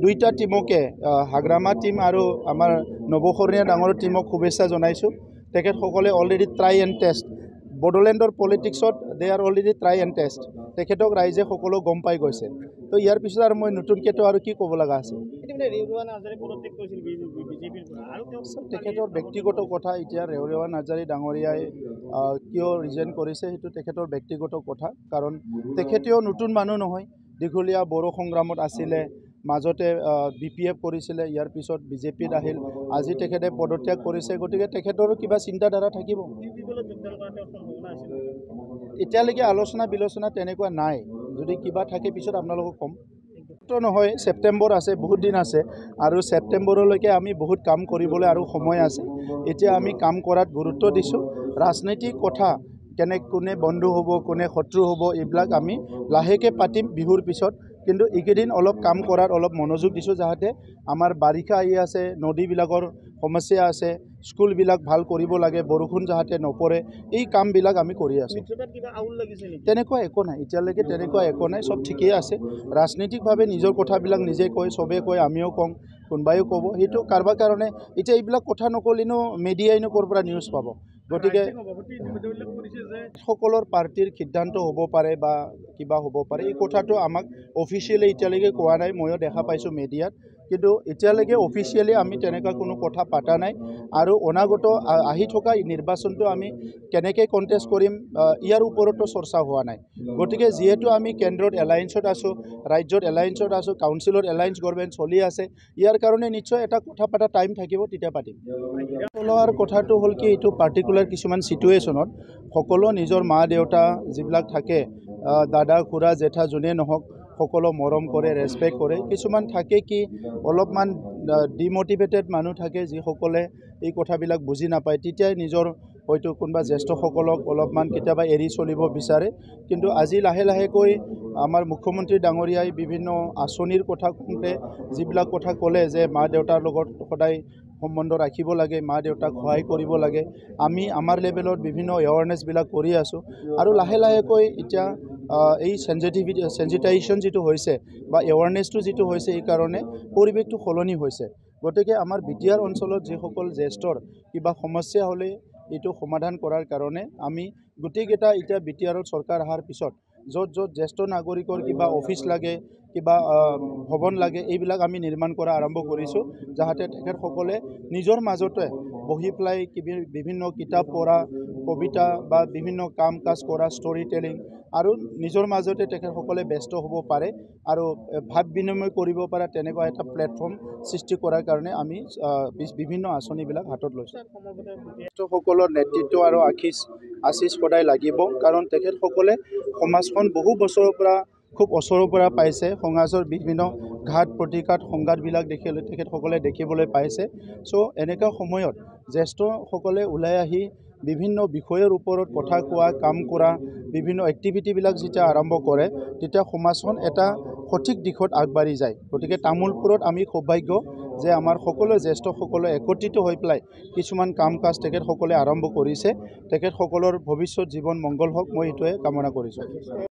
দুইটা টিমকে হাগ্ৰামা টিম আৰু আমাৰ নৱখৰীয়া ডাঙৰ টিমক শুভেচ্ছা জনাইছোঁ। তেখেতসকলে অলৰেডি ট্ৰাই এণ্ড টেষ্ট বড়োলেণ্ডৰ পলিটিক্সত they are already try and test তেখেতক ৰাইজে সকলো গম পাই গৈছে। তো ইয়াৰ পিছত আৰু মই নতুনকেতো আৰু কি ক'ব লগা আছে। তেখেতৰ ব্যক্তিগত কথা এতিয়া ৰেওৰেৱা নাৰ্জাৰী ডাঙৰীয়াই কিয় ৰিজাইন কৰিছে সেইটো তেখেতৰ ব্যক্তিগত কথা। কাৰণ তেখেতেও নতুন মানুহ নহয়, দীঘলীয়া বড়ো সংগ্ৰামত আছিলে, মাজতে BPF কৰিছিলে, ইয়াৰ পিছত BJPত আহিল, আজি তেখেতে পদত্যাগ কৰিছে। গতিকে তেখেতৰো কিবা চিন্তাধাৰা থাকিব। এতিয়ালৈকে আলোচনা বিলোচনা তেনেকুৱা নাই, যদি কিবা থাকে পিছত আপোনালোকক ক'ম। নহয়, ছেপ্টেম্বৰ আছে, বহুত দিন আছে, আৰু ছেপ্টেম্বৰলৈকে আমি বহুত কাম কৰিবলৈ আৰু সময় আছে। এতিয়া আমি কাম কৰাত গুৰুত্ব দিছোঁ। ৰাজনৈতিক কথা কোনে বন্ধু হ'ব, কোনে শত্ৰু হ'ব, এইবিলাক আমি লাহেকৈ পাতিম বিহুৰ পিছত। কিন্তু এইকেইদিন অলপ কাম কৰাত অলপ মনোযোগ দিছোঁ, যাতে আমাৰ বাৰিষা আহি আছে, নদীবিলাকৰ সমস্যা আছে, স্কুলবিলাক ভাল কৰিব লাগে, বৰষুণ যাতে নপৰে, এই কামবিলাক আমি কৰি আছোঁ। তেনেকুৱা একো নাই, এতিয়ালৈকে তেনেকুৱা একো নাই, চব ঠিকেই আছে। ৰাজনৈতিকভাৱে নিজৰ কথাবিলাক নিজে কয়, চবেই কয়, আমিও কওঁ, কোনোবাইও ক'ব। সেইটো কাৰোবাৰ কাৰণে এতিয়া এইবিলাক কথা নক'লেনো মিডিয়াইনো ক'ৰ পৰা নিউজ পাব। গতিকে সকলৰ পাৰ্টিৰ সিদ্ধান্ত হ'ব পাৰে বা কিবা হ'ব পাৰে, এই কথাটো আমাক অফিচিয়েলি এতিয়ালৈকে কোৱা নাই। ময়ো দেখা পাইছোঁ মিডিয়াত, কিন্তু এতিয়ালৈকে অফিচিয়েলি আমি তেনেকুৱা কোনো কথা পতা নাই। আৰু অনাগত আহি থকা নিৰ্বাচনটো আমি কেনেকৈ কণ্টেষ্ট কৰিম, ইয়াৰ ওপৰতো চৰ্চা হোৱা নাই। গতিকে যিহেতু আমি কেন্দ্ৰত এলায়েন্সত আছোঁ, ৰাজ্যত এলায়েন্সত আছোঁ, কাউন্সিলত এলায়েন্স গভৰ্ণমেণ্ট চলি আছে, ইয়াৰ কাৰণে নিশ্চয় এটা কথা পতা টাইম থাকিব, তেতিয়া পাতিম। সকলোৰ কথাটো হ'ল কি, এইটো পাৰ্টিকুলাৰ কিছুমান ছিটুৱেশ্যনত সকলো নিজৰ মা দেউতা যিবিলাক থাকে, দাদা খুৰা জেঠা যোনে নহওক, সকলো মৰম কৰে, ৰেচপেক্ট কৰে। কিছুমান থাকে কি অলপমান ডিমটিভেটেড মানুহ থাকে, যিসকলে এই কথাবিলাক বুজি নাপায়, তেতিয়াই নিজৰ হয়তো কোনোবা জ্যেষ্ঠসকলক অলপমান কেতিয়াবা এৰি চলিব বিচাৰে। কিন্তু আজি লাহে লাহেকৈ আমাৰ মুখ্যমন্ত্ৰী ডাঙৰীয়াই বিভিন্ন আঁচনিৰ কথা কওঁতে যিবিলাক কথা ক'লে, যে মা দেউতাৰ লগত সদায় সম্বন্ধ ৰাখিব লাগে, মা দেউতাক সহায় কৰিব লাগে, আমি আমাৰ লেভেলত বিভিন্ন এৱাৰনেছবিলাক কৰি আছোঁ। আৰু লাহে লাহেকৈ এতিয়া এই চেঞ্জিটাইজেশ্যন যিটো হৈছে বা এৱাৰনেছটো যিটো হৈছে, এইকাৰণে পৰিৱেশটো সলনি হৈছে। গতিকে আমাৰ BTR অঞ্চলত যিসকল জ্যেষ্ঠৰ কিবা সমস্যা হ'লে এইটো সমাধান কৰাৰ কাৰণে আমি গোটেইকেইটা এতিয়া BTRত চৰকাৰ অহাৰ পিছত য'ত য'ত জ্যেষ্ঠ নাগৰিকৰ কিবা অফিচ লাগে, কিবা ভৱন লাগে, এইবিলাক আমি নিৰ্মাণ কৰা আৰম্ভ কৰিছোঁ, যাতে তেখেতসকলে নিজৰ মাজতে বহি পেলাই বিভিন্ন কিতাপ পঢ়া, কবিতা বা বিভিন্ন কাম কাজ কৰা, ষ্টৰি টেলিং, আৰু নিজৰ মাজতে তেখেতসকলে ব্যস্ত হ'ব পাৰে আৰু ভাৱ বিনিময় কৰিব পাৰে, তেনেকুৱা এটা প্লেটফৰ্ম সৃষ্টি কৰাৰ কাৰণে আমি বিভিন্ন আঁচনিবিলাক হাতত লৈছোঁ। সকলৰ নেতৃত্ব আৰু আশীষ সদায় লাগিব, কাৰণ তেখেতসকলে সমাজখন বহু বছৰৰ পৰা খুব ওচৰৰ পৰা পাইছে, সমাজৰ বিভিন্ন ঘাত প্ৰতিঘাত সংঘাতবিলাক তেখেতসকলে দেখিবলৈ পাইছে। চ' এনেকুৱা সময়ত জ্যেষ্ঠসকলে ওলাই আহি বিভিন্ন বিষয়ৰ ওপৰত কথা কোৱা, কাম কৰা, বিভিন্ন এক্টিভিটিবিলাক যেতিয়া আৰম্ভ কৰে, তেতিয়া সমাজখন এটা সঠিক দিশত আগবাঢ়ি যায়। গতিকে তামোলপুৰত আমি সৌভাগ্য যে আমাৰ সকলো জ্যেষ্ঠসকলে একত্ৰিত হৈ পেলাই কিছুমান কাম কাজ তেখেতসকলে আৰম্ভ কৰিছে। তেখেতসকলৰ ভৱিষ্যত জীৱন মংগল হওক, মই এইটোৱে কামনা কৰিছোঁ।